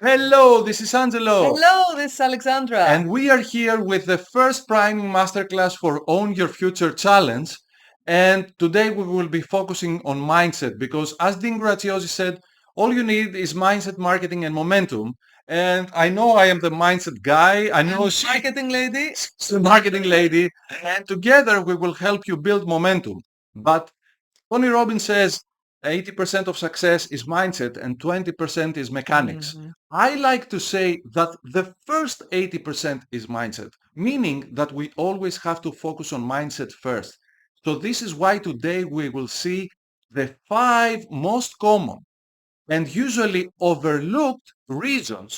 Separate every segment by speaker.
Speaker 1: Hello, this is Angelo,
Speaker 2: Hello, this is Alexandra.
Speaker 1: and we are here with the first priming masterclass for Own Your Future Challenge. And today we will be focusing on mindset because, as Dean Graziosi said, all you need is mindset, marketing, and momentum. And I know I am the mindset guy. I know she's
Speaker 2: Marketing lady.
Speaker 1: the marketing lady, and together we will help you build momentum. But Tony Robbins says 80% of success is mindset and 20% is mechanics.
Speaker 2: Mhm.
Speaker 1: I like to say that the first 80% is mindset, meaning that we always have to focus on mindset first. So this is why today we will see the 5 most common and usually overlooked reasons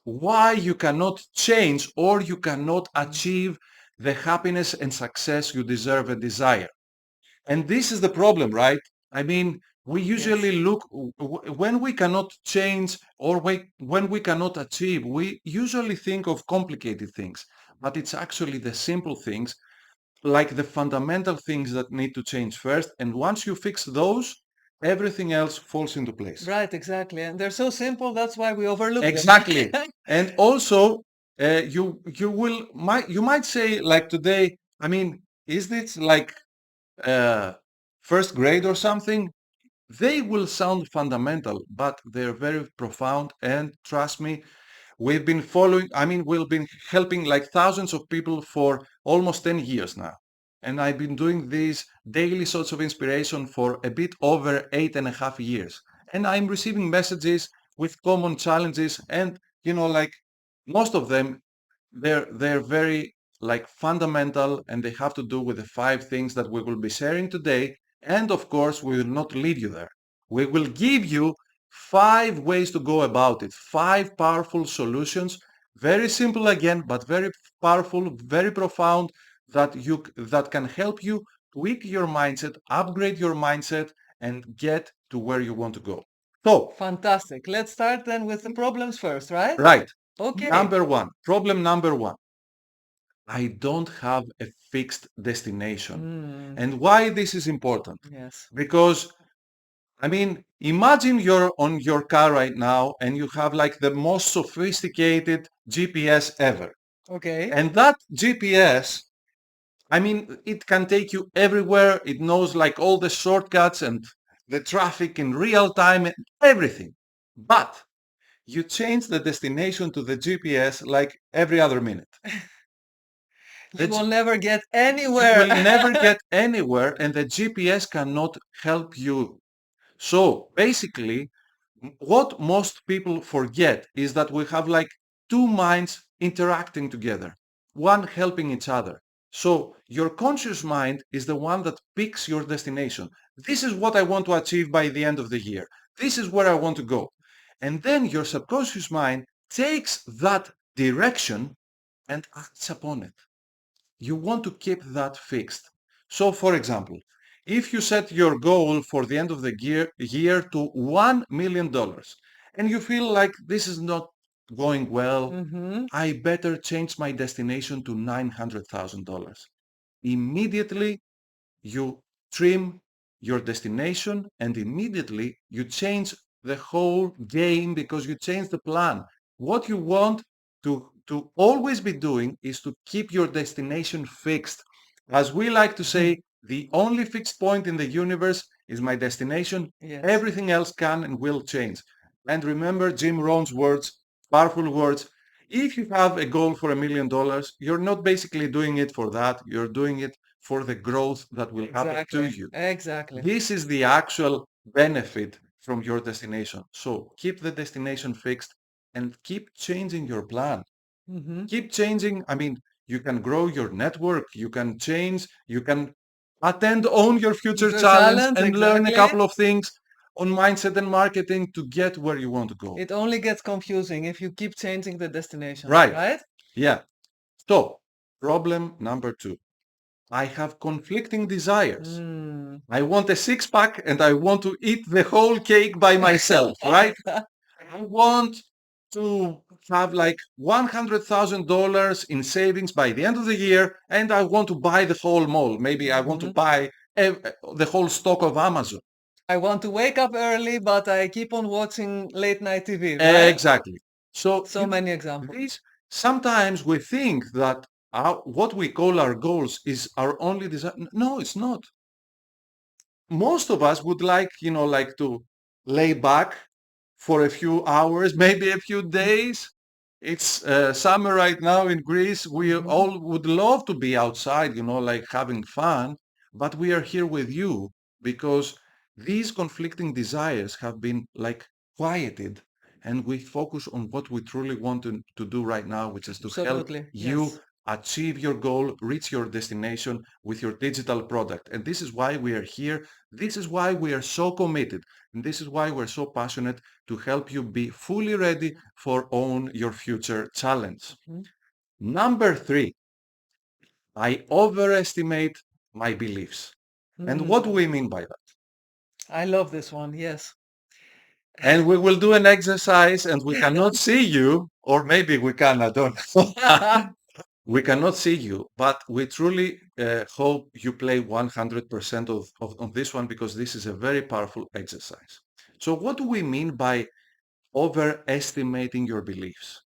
Speaker 1: why you cannot change or you cannot achieve the happiness and success you deserve and desire. And this is the problem, right? I mean, we
Speaker 2: Yes.
Speaker 1: usually look when we cannot change or when we cannot achieve, we usually think of complicated things, but it's actually the simple things, like the fundamental things that need to change first. And once you fix those, everything else falls into place.
Speaker 2: Right, exactly. And they're so simple, that's why we overlook them.
Speaker 1: Exactly. And also, you might say like today, I mean, is this like uh, first grade or something? They will sound fundamental, but they're very profound. And trust me, we've been helping like thousands of people for almost 10 years now. And I've been doing these daily sorts of inspiration for a bit over 8.5 years. And I'm receiving messages with common challenges. And, like most of them, they're very like fundamental and they have to do with the 5 things that we will be sharing today. And of course, we will not lead you there. We will give you 5 ways to go about it, 5 powerful solutions, very simple again, but very powerful, very profound, that can help you tweak your mindset, upgrade your mindset, and get to where you want to go. So,
Speaker 2: Fantastic. Let's start then with the problems first, right?
Speaker 1: right,
Speaker 2: Okay.
Speaker 1: number one, problem number one. I don't have a fixed destination.
Speaker 2: Mm,
Speaker 1: And why this is important?
Speaker 2: yes.
Speaker 1: Because, I mean, imagine you're on your car right now and you have like the most sophisticated GPS ever.
Speaker 2: Okay.
Speaker 1: And that GPS, I mean, it can take you everywhere. It knows like all the shortcuts and the traffic in real time and everything. But you change the destination to the GPS like every other minute.
Speaker 2: You will
Speaker 1: The
Speaker 2: never get
Speaker 1: You
Speaker 2: anywhere.
Speaker 1: will never get anywhere and the GPS cannot help you. So basically, what most people forget is that we have like 2 minds interacting together, one helping each other. So your conscious mind is the one that picks your destination. This is what I want to achieve by the end of the year. This is where I want to go. And then your subconscious mind takes that direction and acts upon it. You want to keep that fixed. So, for example, if you set your goal for the end of the year to $1 million and you feel like this is not going well,
Speaker 2: Mm-hmm.
Speaker 1: I better change my destination to $900,000. Immediately you trim your destination and immediately you change the whole game because you change the plan. What you want to always be doing is to keep your destination fixed. As we like to say, the only fixed point in the universe is my destination.
Speaker 2: Yes.
Speaker 1: Everything else can and will change. And remember Jim Rohn's words, powerful words. If you have a goal for $1 million, you're not basically doing it for that. You're doing it for the growth that will happen to
Speaker 2: Exactly.
Speaker 1: you.
Speaker 2: Exactly.
Speaker 1: This is the actual benefit from your destination. So keep the destination fixed and keep changing your plan.
Speaker 2: Mm-hmm.
Speaker 1: Keep changing. I mean, you can grow your network, you can change, you can own your future
Speaker 2: Future
Speaker 1: challenge
Speaker 2: challenge,
Speaker 1: and learn a
Speaker 2: exactly.
Speaker 1: couple of things on mindset and marketing to get where you want to go.
Speaker 2: It only gets confusing if you keep changing the destination,
Speaker 1: Right.
Speaker 2: right?
Speaker 1: Yeah. So, problem number 2. I have conflicting desires.
Speaker 2: Mm.
Speaker 1: I want a six pack and I want to eat the whole cake by myself, right? I want to have like $100,000 in savings by the end of the year and I want to buy the whole mall. Maybe I want to
Speaker 2: Mhm.
Speaker 1: buy the whole stock of Amazon.
Speaker 2: I want to wake up early, but I keep on watching late night TV, right?
Speaker 1: Exactly. So,
Speaker 2: So many examples.
Speaker 1: these, sometimes we think that what we call our goals is our only desire. No, it's not. Most of us would like, like to lay back for a few hours, maybe a few days. It's summer right now in Greece. We all would love to be outside, like having fun, but we are here with you because these conflicting desires have been like quieted, and we focus on what we truly want to do right now, which is to help
Speaker 2: Absolutely.
Speaker 1: you
Speaker 2: Yes.
Speaker 1: achieve your goal, reach your destination with your digital product. And this is why we are here. This is why we are so committed. And this is why we're so passionate to help you be fully ready for Own Your Future challenge.
Speaker 2: Mhm.
Speaker 1: Number 3, I overestimate my beliefs. And what do we mean by that?
Speaker 2: I love this one. Yes.
Speaker 1: And we will do an exercise and we cannot see you, or maybe we can, I don't know. We cannot see you, but we truly hope you play 100% of this one because this is a very powerful exercise. So what do we mean by overestimating your beliefs?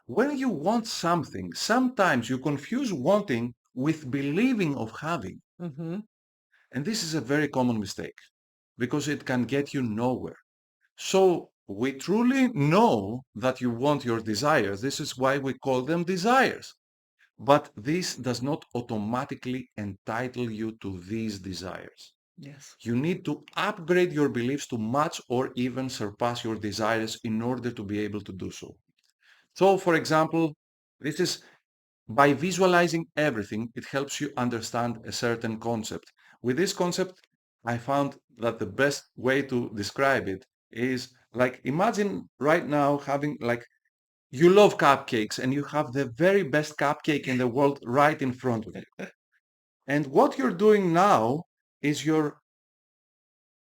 Speaker 1: When you want something, sometimes you confuse wanting with believing of having.
Speaker 2: Hmm.
Speaker 1: And this is a very common mistake because it can get you nowhere. So we truly know that you want your desires. This is why we call them desires. But this does not automatically entitle you to these desires.
Speaker 2: Yes.
Speaker 1: You need to upgrade your beliefs to match or even surpass your desires in order to be able to do so. So, for example, this is by visualizing everything, it helps you understand a certain concept. With this concept, I found that the best way to describe it is like imagine right now having like you love cupcakes and you have the very best cupcake in the world right in front of you. And what you're doing now is you're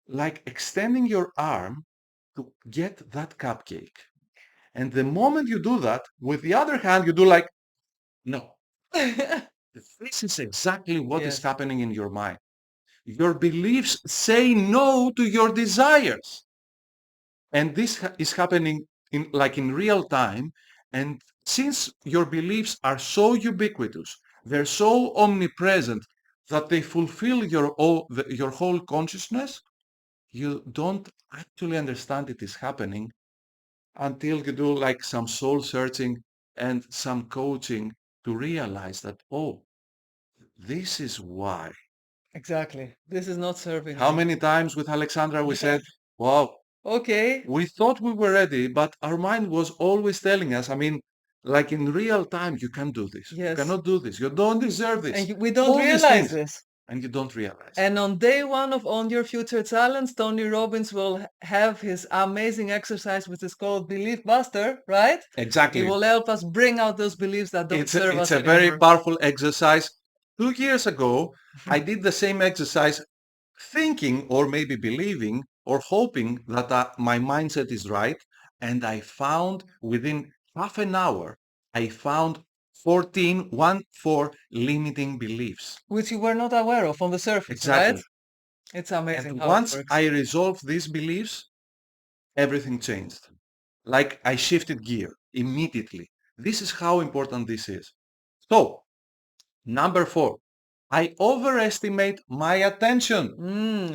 Speaker 1: like extending your arm to get that cupcake. And the moment you do that, with the other hand, you do like, no. This is exactly what is
Speaker 2: Yes.
Speaker 1: happening in your mind. Your beliefs say no to your desires. And this is happening in real time. And since your beliefs are so ubiquitous, they're so omnipresent that they fulfill your whole consciousness, you don't actually understand it is happening until you do like some soul searching and some coaching to realize that, oh, this is why.
Speaker 2: Exactly. This is not serving
Speaker 1: How
Speaker 2: me.
Speaker 1: many times with Alexandra we said, wow,
Speaker 2: Okay.
Speaker 1: we thought we were ready, but our mind was always telling us, I mean, like in real time, you can't do this. You
Speaker 2: Yes.
Speaker 1: cannot do this. You don't deserve this.
Speaker 2: And we don't
Speaker 1: All these
Speaker 2: realize
Speaker 1: things.
Speaker 2: this.
Speaker 1: And you don't realize.
Speaker 2: And on day one of On Your Future Challenge, Tony Robbins will have his amazing exercise, which is called Belief Buster, right? He
Speaker 1: Exactly.
Speaker 2: will help us bring out those beliefs that don't serve
Speaker 1: It's
Speaker 2: us
Speaker 1: a very
Speaker 2: anymore.
Speaker 1: powerful exercise. 2 years ago, I did the same exercise thinking or maybe believing or hoping that my mindset is right. And I found within half an hour, I found 4 limiting beliefs.
Speaker 2: Which you were not aware of on the surface, right?
Speaker 1: Exactly.
Speaker 2: It's amazing
Speaker 1: And
Speaker 2: how it
Speaker 1: once
Speaker 2: works.
Speaker 1: I resolved these beliefs, everything changed. Like I shifted gear immediately. This is how important this is. So, number 4, I overestimate my attention.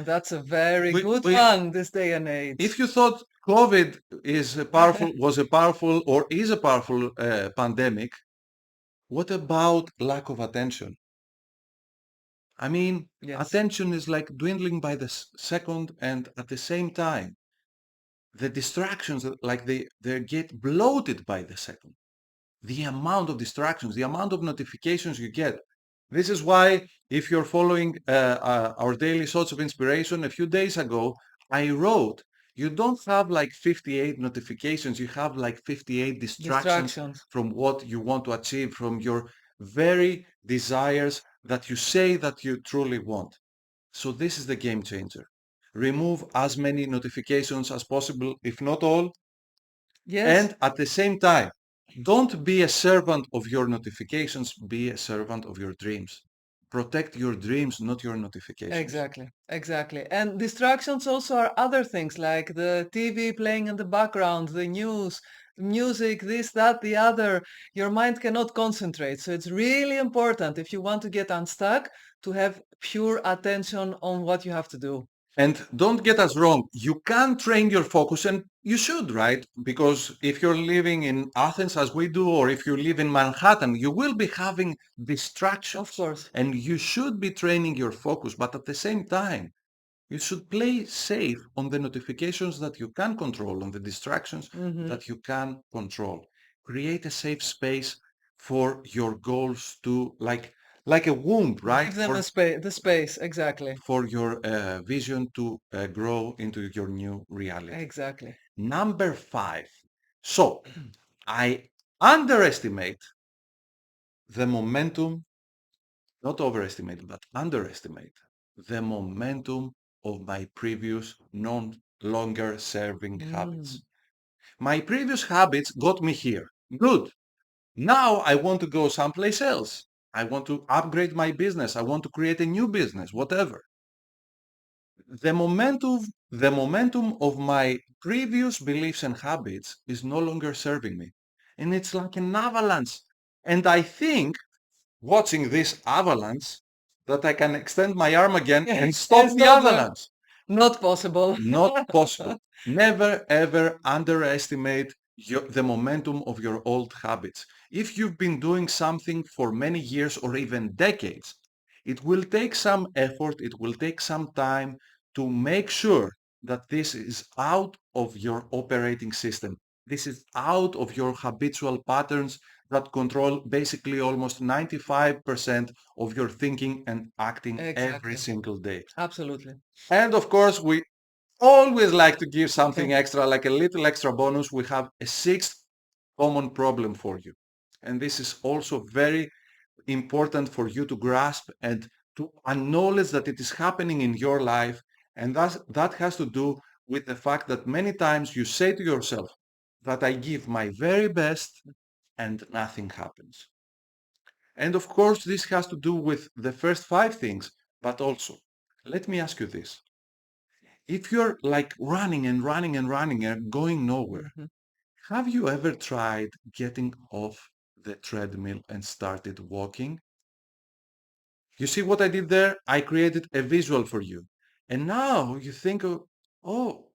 Speaker 2: That's a very
Speaker 1: We,
Speaker 2: good
Speaker 1: we,
Speaker 2: one this day and age.
Speaker 1: if you thought COVID was a powerful or is a powerful pandemic, what about lack of attention? I mean,
Speaker 2: Yes.
Speaker 1: attention is like dwindling by the second, and at the same time, the distractions, like they get bloated by the second. The amount of distractions, the amount of notifications you get. This is why if you're following our daily source of inspiration, a few days ago, I wrote, you don't have like 58 notifications, you have like 58 distractions
Speaker 2: Distractions.
Speaker 1: from what you want to achieve, from your very desires that you say that you truly want. So this is the game changer. Remove as many notifications as possible, if not all,
Speaker 2: Yes.
Speaker 1: and at the same time, don't be a servant of your notifications, be a servant of your dreams. Protect your dreams, not your notifications.
Speaker 2: Exactly, exactly. And distractions also are other things like the TV playing in the background, the news, music, this, that, the other, your mind cannot concentrate. So it's really important if you want to get unstuck to have pure attention on what you have to do.
Speaker 1: And don't get us wrong, you can train your focus and you should, right? Because if you're living in Athens as we do, or if you live in Manhattan, you will be having distractions.
Speaker 2: Of course.
Speaker 1: And you should be training your focus, but at the same time, you should play safe on the notifications that you can control, on the distractions that you can control. Create a safe space for your goals to like a womb, right?
Speaker 2: Give them the space, exactly.
Speaker 1: For your vision to grow into your new reality.
Speaker 2: Exactly.
Speaker 1: Number 5. So I underestimate the momentum, not overestimate, but underestimate the momentum of my previous non longer serving habits. My previous habits got me here. Good. Now I want to go someplace else. I want to upgrade my business. I want to create a new business, whatever. The momentum of my previous beliefs and habits is no longer serving me. And it's like an avalanche. And I think watching this avalanche that I can extend my arm again and stop the avalanche.
Speaker 2: Not possible.
Speaker 1: Not possible. Never ever underestimate the momentum of your old habits. If you've been doing something for many years or even decades, it will take some effort, it will take some time to make sure that this is out of your operating system. This is out of your habitual patterns that control basically almost 95% of your thinking and acting every
Speaker 2: Exactly.
Speaker 1: single day.
Speaker 2: Absolutely.
Speaker 1: And of course, we always like to give something extra, like a little extra bonus. We have a 6th common problem for you. And this is also very important for you to grasp and to acknowledge that it is happening in your life. And that has to do with the fact that many times you say to yourself that I give my very best and nothing happens. And of course, this has to do with the first 5 things, but also, let me ask you this. If you're like running and running and running and going nowhere, have you ever tried getting off the treadmill and started walking? You see what I did there? I created a visual for you. And now you think, oh,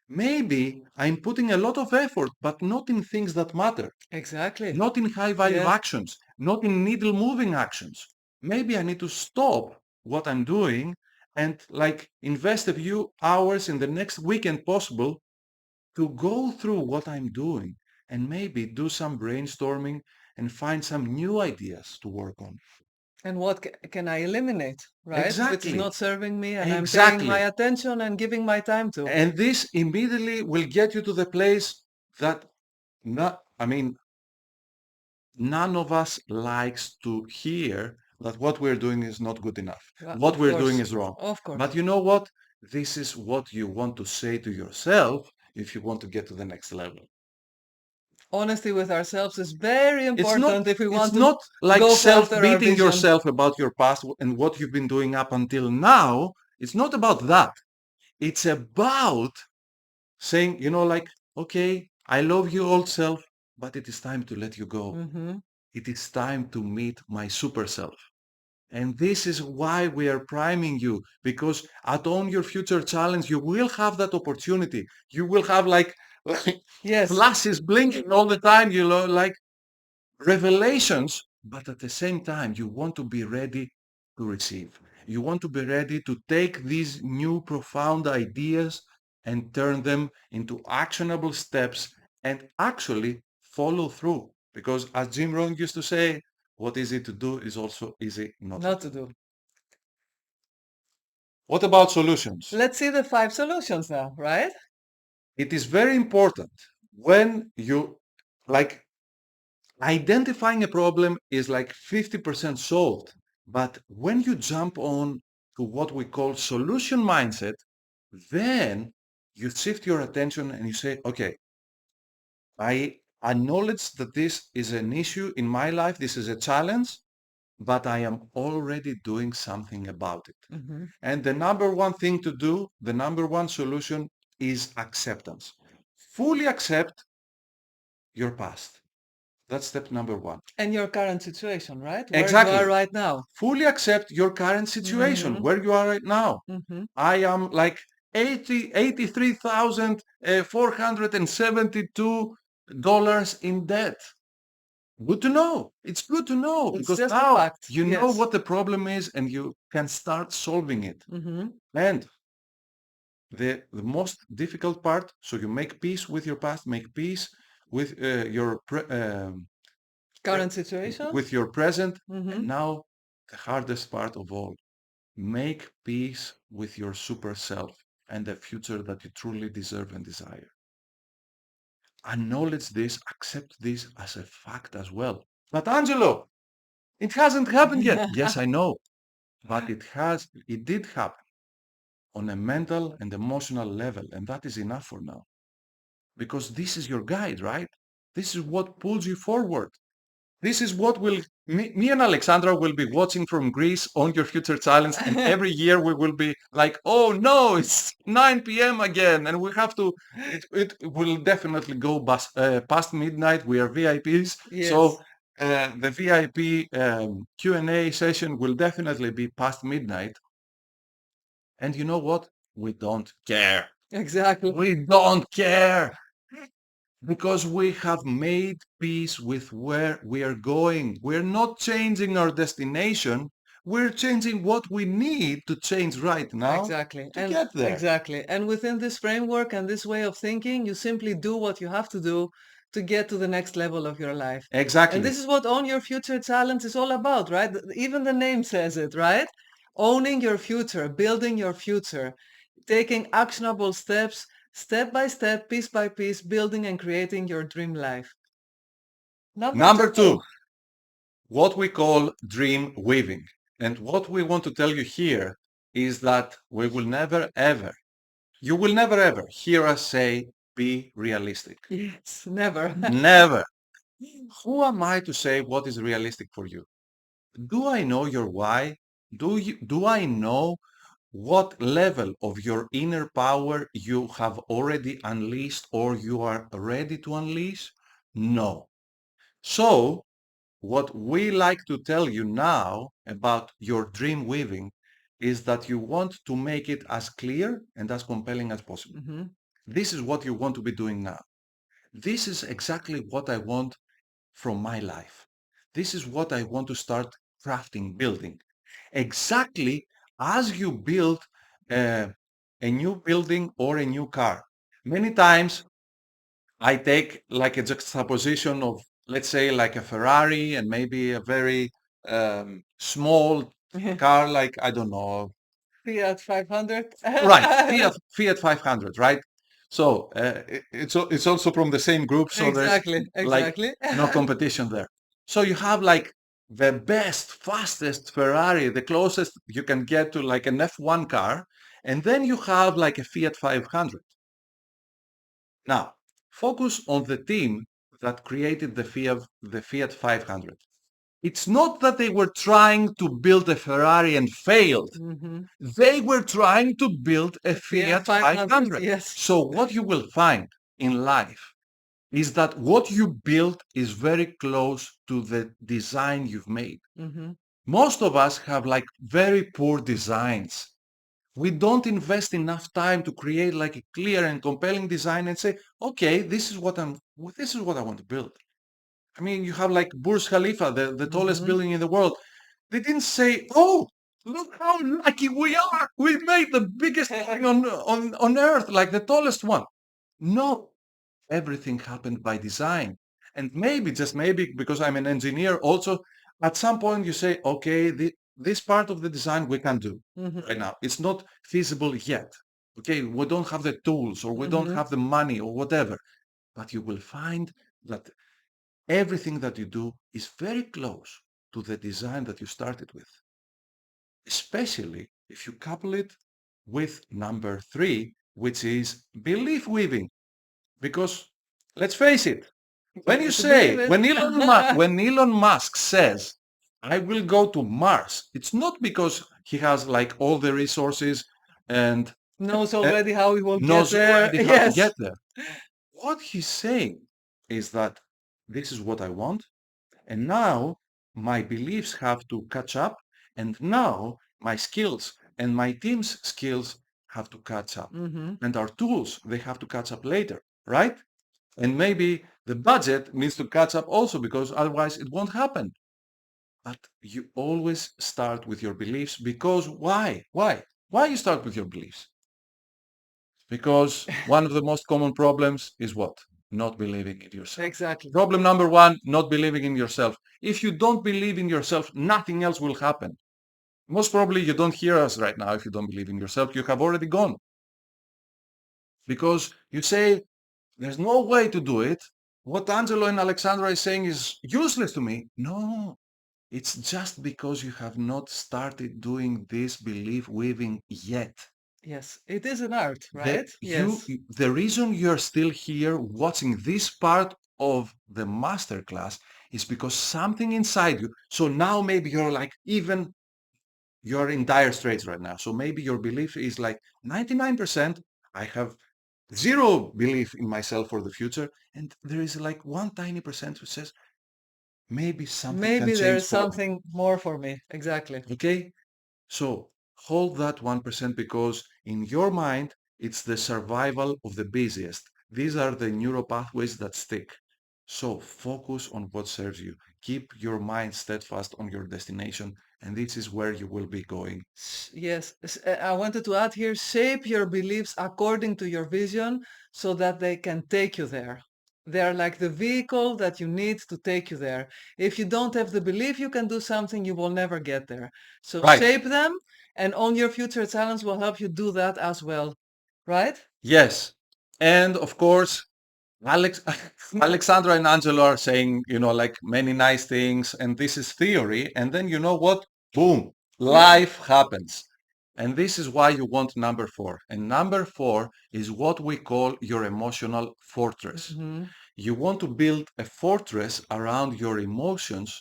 Speaker 1: maybe I'm putting a lot of effort, but not in things that matter.
Speaker 2: Exactly.
Speaker 1: Not in high value
Speaker 2: Yeah.
Speaker 1: actions, not in needle moving actions. Maybe I need to stop what I'm doing and like invest a few hours in the next weekend possible to go through what I'm doing and maybe do some brainstorming and find some new ideas to work on.
Speaker 2: And what can I eliminate, right? Which is
Speaker 1: Exactly.
Speaker 2: not serving me and I'm paying
Speaker 1: Exactly.
Speaker 2: my attention and giving my time to.
Speaker 1: And this immediately will get you to the place that none of us likes to hear that what we're doing is not good enough. What
Speaker 2: Of
Speaker 1: we're
Speaker 2: course.
Speaker 1: doing is wrong.
Speaker 2: Of course.
Speaker 1: But you know what? This is what you want to say to yourself if you want to get to the next level.
Speaker 2: Honesty with ourselves is very
Speaker 1: It's
Speaker 2: important
Speaker 1: not,
Speaker 2: if we want
Speaker 1: it's
Speaker 2: to
Speaker 1: not like
Speaker 2: go after our
Speaker 1: self-beating
Speaker 2: vision.
Speaker 1: yourself about your past and what you've been doing up until now. It's not about that. It's about saying, like, okay, I love you, old self, but it is time to let you go. It is time to meet my super self. And this is why we are priming you, because at Own Your Future Challenge, you will have that opportunity. You will have like
Speaker 2: Yes.
Speaker 1: flashes blinking all the time, like revelations, but at the same time, you want to be ready to receive. You want to be ready to take these new profound ideas and turn them into actionable steps and actually follow through. Because as Jim Rohn used to say, what is easy to do is also easy not to do. What about solutions?
Speaker 2: Let's see the 5 solutions now, right?
Speaker 1: It is very important when you like identifying a problem is like 50% solved. But when you jump on to what we call solution mindset, then you shift your attention and you say, okay, I acknowledge that this is an issue in my life. This is a challenge, but I am already doing something about it. And the number one thing to do, the number one solution is acceptance. Fully accept your past. That's step number one.
Speaker 2: And your current situation, right? Where you
Speaker 1: Exactly.
Speaker 2: are right now.
Speaker 1: Fully accept your current situation,
Speaker 2: Mhm.
Speaker 1: where you are right now.
Speaker 2: Mhm.
Speaker 1: I am like 83,472 dollars in debt. Good to know. It's good to know
Speaker 2: It's
Speaker 1: because
Speaker 2: just a
Speaker 1: now
Speaker 2: fact.
Speaker 1: you know
Speaker 2: Yes.
Speaker 1: what the problem is and you can start solving it.
Speaker 2: Mhm.
Speaker 1: And the most difficult part, so you make peace with your past, make peace with
Speaker 2: Current situation?
Speaker 1: with your present, and
Speaker 2: Mhm.
Speaker 1: now the hardest part of all, make peace with your super self and the future that you truly deserve and desire. Acknowledge this, accept this as a fact as well. But Angelo, it hasn't happened yet. Yes, I know, but it did happen on a mental and emotional level, and that is enough for now. Because this is your guide, right? This is what pulls you forward. This is what me and Alexandra will be watching from Greece on your future challenge. And every year we will be like, oh no, it's 9 p.m. again. And we have to, it will definitely go past midnight. We are VIPs. So
Speaker 2: Yes.
Speaker 1: the VIP Q&A session will definitely be past midnight. And you know what? We don't care.
Speaker 2: Exactly.
Speaker 1: We don't care. Because we have made peace with where we are going. We're not changing our destination. We're changing what we need to change right now
Speaker 2: Exactly.
Speaker 1: to
Speaker 2: And
Speaker 1: get there.
Speaker 2: exactly. And within this framework and this way of thinking, you simply do what you have to do to get to the next level of your life. And
Speaker 1: Exactly.
Speaker 2: this is what Own Your Future Challenge is all about, right? Even the name says it, right? Owning your future, building your future, taking actionable steps, step by step, piece by piece, building and creating your dream life. Number
Speaker 1: Number two,
Speaker 2: two.
Speaker 1: what we call dream weaving. And what we want to tell you here is that we will never ever, you will never ever hear us say, be realistic.
Speaker 2: Yes, never.
Speaker 1: Never. Who am I to say what is realistic for you? Do I know your why? Do I know what level of your inner power you have already unleashed or you are ready to unleash? No. So, what we like to tell you now about your dream weaving is that you want to make it as clear and as compelling as possible.
Speaker 2: Mhm.
Speaker 1: This is what you want to be doing now. This is exactly what I want from my life. This is what I want to start crafting, building. Exactly as you build uh, a new building or a new car. Many times I take like a juxtaposition of, let's say, like a Ferrari and maybe a very small car, like, I don't know,
Speaker 2: Fiat 500.
Speaker 1: right, Fiat 500, right? So it's also from the same group, so there's
Speaker 2: Exactly,
Speaker 1: like
Speaker 2: exactly.
Speaker 1: no competition there. So you have like the best, fastest Ferrari, the closest you can get to like an F1 car, and then you have like a Fiat 500. Now, focus on the team that created the Fiat 500. It's not that they were trying to build a Ferrari and failed.
Speaker 2: Hmm.
Speaker 1: They were trying to build a
Speaker 2: Fiat
Speaker 1: Fiat
Speaker 2: 500,
Speaker 1: 500.
Speaker 2: yes.
Speaker 1: So what you will find in life is that what you build is very close to the design you've made.
Speaker 2: Hmm.
Speaker 1: Most of us have like very poor designs. We don't invest enough time to create like a clear and compelling design and say, okay, this is what I want to build. I mean, you have like Burj Khalifa, the tallest
Speaker 2: Hmm.
Speaker 1: building in the world. They didn't say, oh, look how lucky we are. We made the biggest thing on earth, like the tallest one. No, everything happened by design. And maybe, just maybe, because I'm an engineer also, at some point you say, okay, this part of the design we can do
Speaker 2: Hmm.
Speaker 1: right now. It's not feasible yet. Okay, we don't have the tools or we don't
Speaker 2: Hmm.
Speaker 1: have the money or whatever. But you will find that everything that you do is very close to the design that you started with, especially if you couple it with number three, which is belief weaving. Because let's face it, when you
Speaker 2: Better to believe
Speaker 1: say,
Speaker 2: it.
Speaker 1: when Elon Musk says, I will go to Mars, it's not because he has like all the resources and
Speaker 2: Knows
Speaker 1: uh,
Speaker 2: already how we will get
Speaker 1: knows
Speaker 2: there.
Speaker 1: already how to
Speaker 2: Yes.
Speaker 1: get there. What he's saying is that this is what I want. And now my beliefs have to catch up. And now my skills and my team's skills have to catch up.
Speaker 2: Mm-hmm.
Speaker 1: And our tools, they have to catch up later, right? And maybe the budget needs to catch up also because otherwise it won't happen. But you always start with your beliefs because why? Why? Why you start with your beliefs? Because one of the most common problems is what? Not believing in yourself.
Speaker 2: Exactly.
Speaker 1: Problem number one, not believing in yourself. If you don't believe in yourself, nothing else will happen. Most probably you don't hear us right now if you don't believe in yourself. You have already gone. Because you say, there's no way to do it. What Angelo and Alexandra is saying is useless to me. No, it's just because you have not started doing this belief weaving yet.
Speaker 2: Yes, it is an art,
Speaker 1: The,
Speaker 2: right? Yes.
Speaker 1: the reason you're still here watching this part of the masterclass is because something inside you. So now maybe you're like even you're in dire straits right now. So maybe your belief is like 99%. I have zero belief in myself for the future. And there is like one tiny percent who says, maybe something can
Speaker 2: Maybe there
Speaker 1: change
Speaker 2: is
Speaker 1: for me.
Speaker 2: something more for me. Exactly.
Speaker 1: Okay? So hold that 1% because in your mind, it's the survival of the busiest. These are the neural pathways that stick. So focus on what serves you. Keep your mind steadfast on your destination, and this is where you will be going.
Speaker 2: Yes, I wanted to add here, shape your beliefs according to your vision so that they can take you there. They're like the vehicle that you need to take you there. If you don't have the belief you can do something, you will never get there. So
Speaker 1: Right.
Speaker 2: shape them, and Own Your Future Talents will help you do that as well. Right?
Speaker 1: Yes. And of course, Alex, Alexandra and Angelo are saying, like many nice things, and this is theory. And then you know what? Boom, life happens. And this is why you want number four. And number four is what we call your emotional fortress.
Speaker 2: Mm-hmm.
Speaker 1: You want to build a fortress around your emotions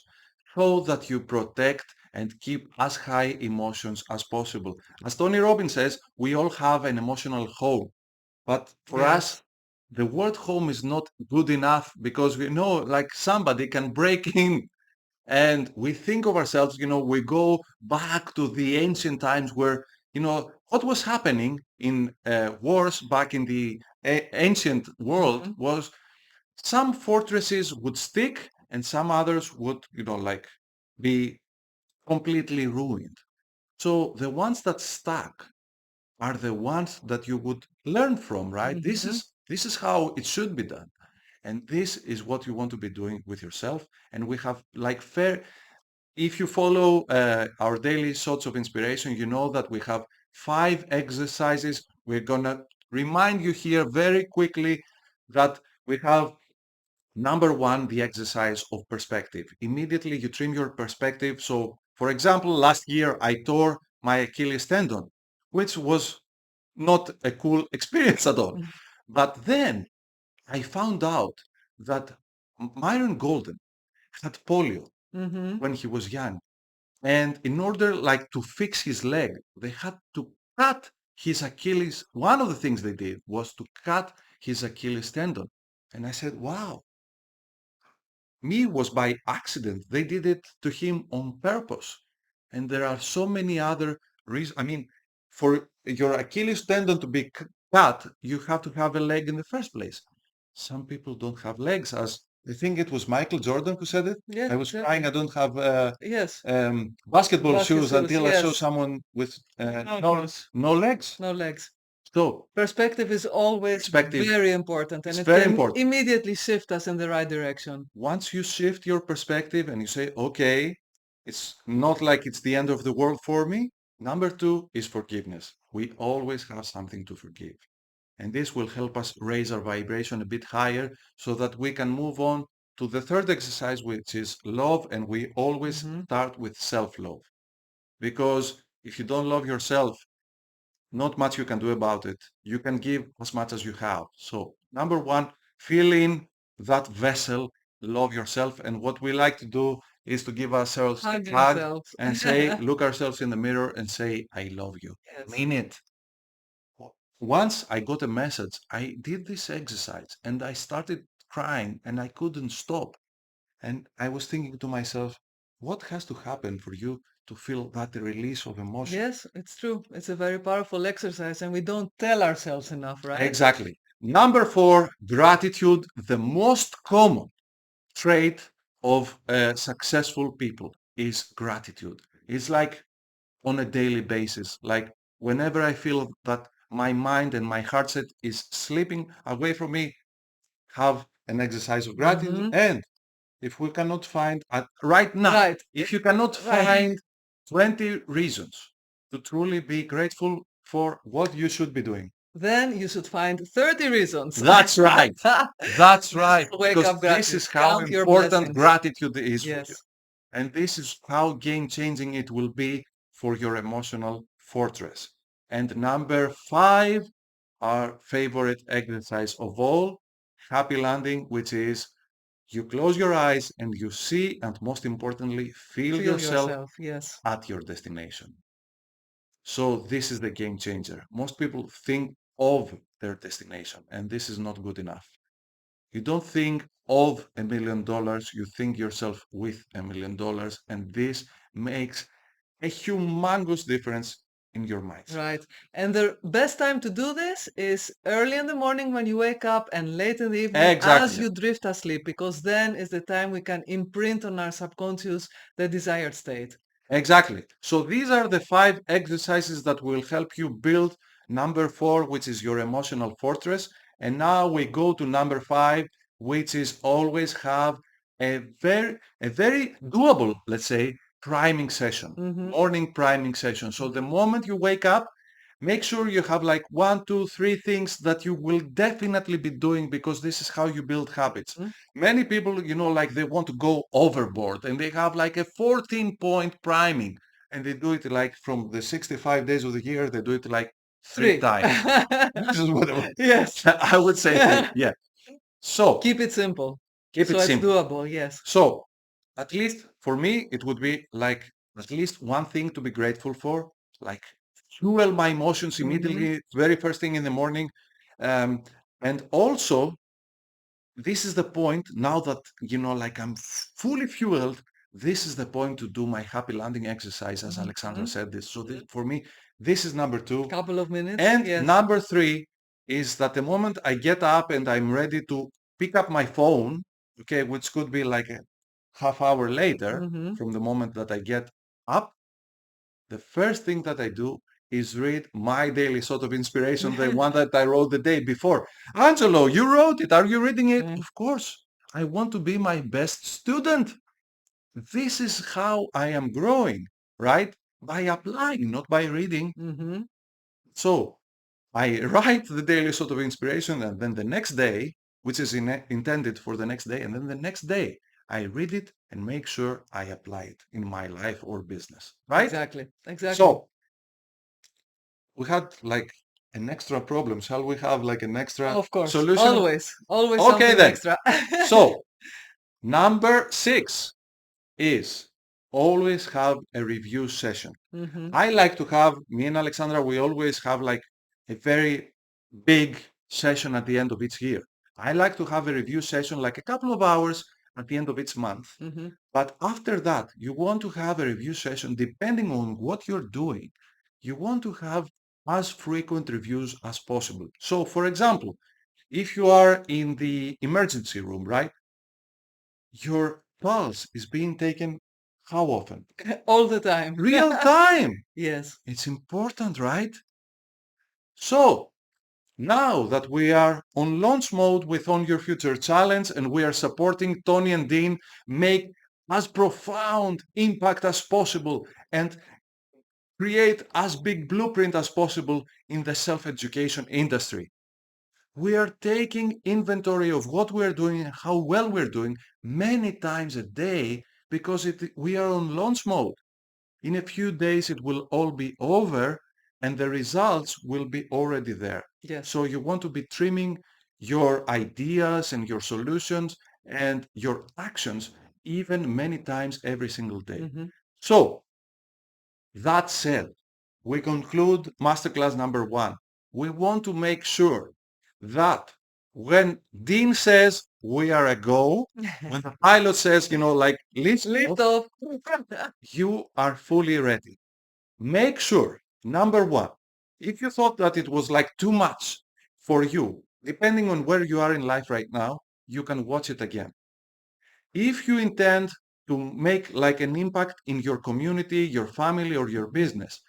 Speaker 1: so that you protect and keep as high emotions as possible. As Tony Robbins says, we all have an emotional home. But for us,
Speaker 2: Yes.
Speaker 1: the word home is not good enough because we know like somebody can break in and we think of ourselves, we go back to the ancient times where, what was happening in wars back in the ancient world
Speaker 2: Mm-hmm.
Speaker 1: was some fortresses would stick and some others would, like be completely ruined. So the ones that stuck are the ones that you would learn from, right? This
Speaker 2: Mm-hmm.
Speaker 1: is this is how it should be done. And this is what you want to be doing with yourself. And we have like if you follow our daily shots of inspiration, you know that we have 5 exercises. We're gonna remind you here very quickly that we have number one, the exercise of perspective. Immediately you trim your perspective. So for example, last year I tore my Achilles tendon, which was not a cool experience at all. But then I found out that Myron Golden had polio
Speaker 2: Mm-hmm.
Speaker 1: when he was young. And in order like to fix his leg, they had to cut his Achilles. One of the things they did was to cut his Achilles tendon. And I said, wow, me was by accident. They did it to him on purpose. And there are so many other reasons. I mean, for your Achilles tendon to be cut, you have to have a leg in the first place. Some people don't have legs, as I think it was Michael Jordan who said it.
Speaker 2: Yeah,
Speaker 1: I was crying,
Speaker 2: exactly.
Speaker 1: I don't have
Speaker 2: Yes.
Speaker 1: basketball
Speaker 2: Basket
Speaker 1: shoes
Speaker 2: shoes.
Speaker 1: until I saw
Speaker 2: Yes.
Speaker 1: someone with
Speaker 2: No
Speaker 1: no,
Speaker 2: shoes.
Speaker 1: no legs.
Speaker 2: No legs.
Speaker 1: So
Speaker 2: Perspective is always
Speaker 1: perspective
Speaker 2: very important, and
Speaker 1: is
Speaker 2: it
Speaker 1: very
Speaker 2: can
Speaker 1: important.
Speaker 2: immediately shift us in the right direction.
Speaker 1: Once you shift your perspective and you say, okay, it's not like it's the end of the world for me. Number two is forgiveness. We always have something to forgive. And this will help us raise our vibration a bit higher so that we can move on to the third exercise, which is love. And we always
Speaker 2: Hmm.
Speaker 1: start with self-love. Because if you don't love yourself, not much you can do about it. You can give as much as you have. So number one, fill in that vessel, love yourself. And what we like to do is to give ourselves
Speaker 2: Hug
Speaker 1: a hug
Speaker 2: yourself.
Speaker 1: and say, look ourselves in the mirror and say, I love you.
Speaker 2: Yes.
Speaker 1: Mean it. Once I got a message, I did this exercise and I started crying and I couldn't stop. And I was thinking to myself, what has to happen for you to feel that release of emotion?
Speaker 2: Yes, it's true. It's a very powerful exercise, and we don't tell ourselves enough, right?
Speaker 1: Exactly. Number 4, gratitude, the most common trait of successful people is gratitude. It's like on a daily basis, like whenever I feel that my mind and my heart set is slipping away from me, have an exercise of gratitude.
Speaker 2: Mm-hmm.
Speaker 1: And if we cannot find right now,
Speaker 2: Right.
Speaker 1: if you cannot
Speaker 2: Right.
Speaker 1: find 20 reasons to truly be grateful for what you should be doing.
Speaker 2: Then you should find 30 reasons.
Speaker 1: That's right. That's
Speaker 2: This
Speaker 1: right.
Speaker 2: will wake
Speaker 1: Because
Speaker 2: up
Speaker 1: this
Speaker 2: gratitude.
Speaker 1: is how
Speaker 2: Count your
Speaker 1: important
Speaker 2: blessings.
Speaker 1: gratitude is for you.
Speaker 2: Yes.
Speaker 1: And this is how game changing it will be for your emotional fortress. And number 5, our favorite exercise of all, happy landing, which is you close your eyes and you see, and most importantly, feel
Speaker 2: Feel
Speaker 1: yourself
Speaker 2: yourself. Yes.
Speaker 1: at your destination. So this is the game changer. Most people think of their destination, and this is not good enough. You don't think of $1 million, you think yourself with $1 million, and this makes a humongous difference in your mindset.
Speaker 2: Right. And the best time to do this is early in the morning when you wake up and late in the evening as
Speaker 1: Exactly.
Speaker 2: you drift asleep, because then is the time we can imprint on our subconscious the desired state.
Speaker 1: Exactly. So these are the 5 exercises that will help you build number 4, which is your emotional fortress. And now we go to number 5, which is always have a very doable, let's say, priming session,
Speaker 2: Mm-hmm.
Speaker 1: morning priming session. So the
Speaker 2: Mm-hmm.
Speaker 1: moment you wake up, make sure you have like 1, 2, 3 things that you will definitely be doing because this is how you build habits.
Speaker 2: Mm-hmm.
Speaker 1: Many people, like they want to go overboard and they have like a 14-point priming and they do it like from the 65 days of the year, they do it like 3
Speaker 2: 3.
Speaker 1: times. This is what
Speaker 2: Yes.
Speaker 1: I would say 3. Yeah. So
Speaker 2: Keep it simple.
Speaker 1: keep it
Speaker 2: So it's
Speaker 1: simple.
Speaker 2: doable. Yes.
Speaker 1: So at least for me, it would be like at least one thing to be grateful for, like fuel my emotions
Speaker 2: Mm-hmm.
Speaker 1: immediately, very first thing in the morning. Um, and also this is the point now that like I'm fully fueled. This is the point to do my happy landing exercise, as
Speaker 2: Mm-hmm.
Speaker 1: Alexandra said this. So for me, this is number 2.
Speaker 2: Couple of minutes.
Speaker 1: And
Speaker 2: Yes.
Speaker 1: number 3 is that the moment I get up and I'm ready to pick up my phone, okay, which could be like a half hour later
Speaker 2: Mm-hmm.
Speaker 1: from the moment that I get up, the first thing that I do is read my daily sort of inspiration, the one that I wrote the day before. Angelo, you wrote it. Are you reading it?
Speaker 2: Mm.
Speaker 1: Of course. I want to be my best student. This is how I am growing, right? By applying, not by reading.
Speaker 2: Mm-hmm.
Speaker 1: So I write the daily sort of inspiration, and then the next day, which is intended for the next day, and then the next day, I read it and make sure I apply it in my life or business, right?
Speaker 2: Exactly. Exactly.
Speaker 1: So we had like an extra problem. Shall we have like an extra
Speaker 2: Of course.
Speaker 1: solution?
Speaker 2: Always. Always
Speaker 1: Okay,
Speaker 2: something
Speaker 1: then.
Speaker 2: extra.
Speaker 1: So number 6 is always have a review session.
Speaker 2: Mm-hmm.
Speaker 1: I like to have, me and Alexandra, we always have like a very big session at the end of each year. I like to have a review session like a couple of hours at the end of each month.
Speaker 2: Mm-hmm.
Speaker 1: But after that, you want to have a review session depending on what you're doing. You want to have as frequent reviews as possible. So, for example, if you are in the emergency room, right, your pulse is being taken how often?
Speaker 2: All the time.
Speaker 1: Real time.
Speaker 2: Yes.
Speaker 1: It's important, right? So, now that we are on launch mode with On Your Future Challenge and we are supporting Tony and Dean make as profound impact as possible and create as big blueprint as possible in the self-education industry. We are taking inventory of what we're doing and how well we're doing many times a day because we are on launch mode. In a few days, it will all be over and the results will be already there.
Speaker 2: Yes.
Speaker 1: So you want to be trimming your ideas and your solutions and your actions even many times every single day.
Speaker 2: Mm-hmm.
Speaker 1: So that said, we conclude masterclass number 1. We want to make sure that when Dean says we are a go, when the pilot says, like lift
Speaker 2: Lift
Speaker 1: off,
Speaker 2: off.
Speaker 1: you are fully ready. Make sure, number one, if you thought that it was like too much for you, depending on where you are in life right now, you can watch it again. If you intend to make like an impact in your community, your family, or your business,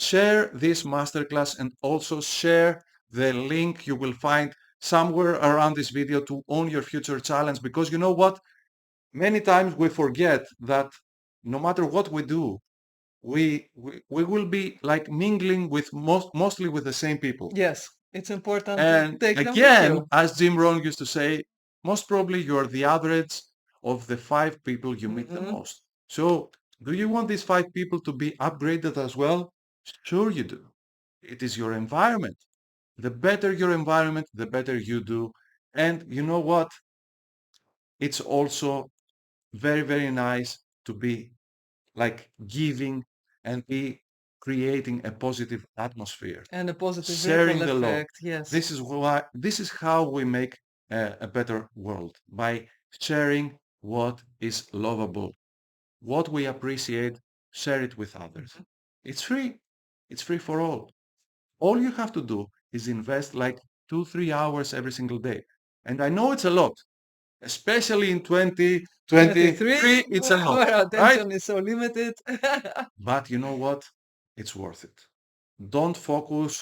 Speaker 1: share this masterclass and also share the link you will find somewhere around this video to Own Your Future Challenge, because you know what? Many times we forget that no matter what we do, we will be like mingling with mostly with the same people.
Speaker 2: Yes, it's important to
Speaker 1: And
Speaker 2: take them with
Speaker 1: again,
Speaker 2: you.
Speaker 1: as Jim Rohn used to say, most probably you're the average of the 5 people you meet the
Speaker 2: Mhm.
Speaker 1: most. So do you want these 5 people to be upgraded as well? Sure you do. It is your environment. The better your environment, the better you do. And you know what? It's also very, very nice to be like giving and be creating a positive atmosphere,
Speaker 2: And a positive ripple
Speaker 1: sharing the love.
Speaker 2: effect, yes.
Speaker 1: This is how we make a better world, by sharing what is lovable, what we appreciate, share it with others.
Speaker 2: Mhm.
Speaker 1: It's free. It's free for all. All you have to do is invest like 2, 3 hours every single day. And I know it's a lot, especially in
Speaker 2: 23,
Speaker 1: 2023, it's a lot,
Speaker 2: where
Speaker 1: right?
Speaker 2: attention is so limited.
Speaker 1: But you know what? It's worth it. Don't focus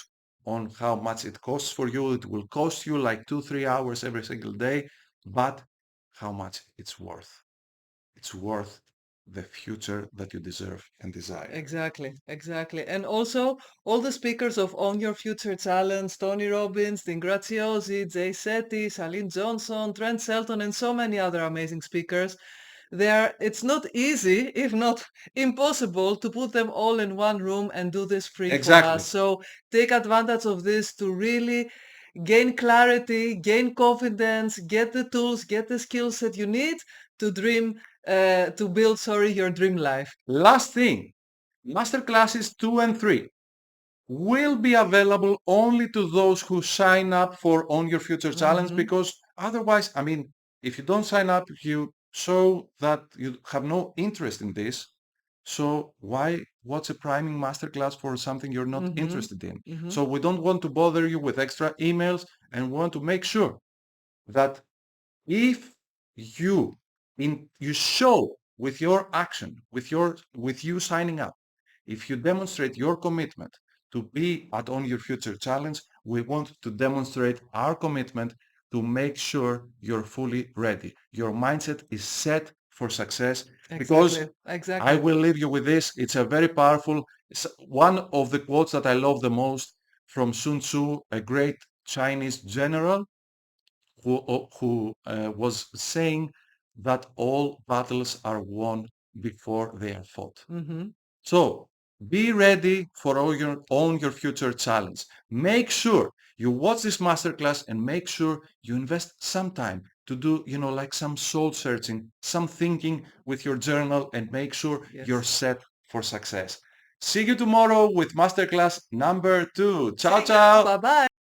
Speaker 1: on how much it costs for you. It will cost you like 2, 3 hours every single day, but how much it's worth. It's worth the future that you deserve and desire.
Speaker 2: Exactly, exactly. And also, all the speakers of Own Your Future Challenge, Tony Robbins, Dean Graziosi, Jay Shetty, Shailene Johnson, Trent Shelton, and so many other amazing speakers, it's not easy, if not impossible, to put them all in one room and do this free for
Speaker 1: Exactly.
Speaker 2: us. So take advantage of this to really gain clarity, gain confidence, get the tools, get the skills that you need to to build, your dream life.
Speaker 1: Last thing, masterclasses 2 and 3 will be available only to those who sign up for Own Your Future Challenge,
Speaker 2: Mhm.
Speaker 1: because otherwise, I mean, if you don't sign up, you show that you have no interest in this. So what's a priming masterclass for something you're not
Speaker 2: Mhm.
Speaker 1: interested in?
Speaker 2: Mhm.
Speaker 1: So we don't want to bother you with extra emails, and want to make sure that if you you show with your action, with you signing up, if you demonstrate your commitment to be at Own Your Future Challenge, we want to demonstrate our commitment to make sure you're fully ready. Your mindset is set for success, because
Speaker 2: Exactly.
Speaker 1: I
Speaker 2: Exactly.
Speaker 1: will leave you with this. It's a very powerful, it's one of the quotes that I love the most, from Sun Tzu, a great Chinese general who was saying that all battles are won before they are fought.
Speaker 2: Mhm.
Speaker 1: So be ready for Own Your Future Challenge. Make sure you watch this masterclass, and make sure you invest some time to do, like some soul searching, some thinking with your journal, and make sure you're
Speaker 2: Yes.
Speaker 1: set for success. See you tomorrow with masterclass number 2. Ciao,
Speaker 2: See you.
Speaker 1: ciao.
Speaker 2: Bye-bye.